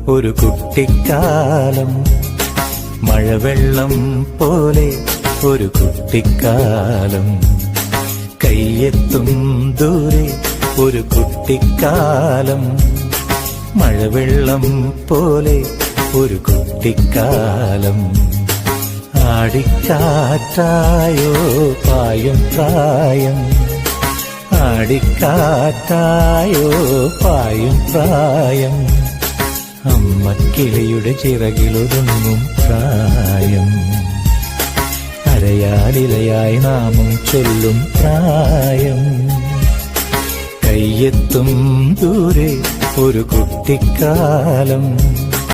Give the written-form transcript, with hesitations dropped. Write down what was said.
ഒരു കുട്ടിക്കാലം, മഴവെള്ളം പോലെ ഒരു കുട്ടിക്കാലം, കയ്യെത്തും ദൂരെ ഒരു കുട്ടിക്കാലം, മഴവെള്ളം പോലെ ഒരു കുട്ടിക്കാലം. ആടിക്കാറ്റായോ പായും പ്രായം, ആടിക്കാറ്റായോ പായും പ്രായം, അമ്മക്കിളിയുടെ ചിറകിലൊതുങ്ങും പ്രായം, അരയാലിലയായി നാമം ചൊല്ലും പ്രായം, കയ്യെത്തും ദൂരെ ഒരു കുട്ടിക്കാലം.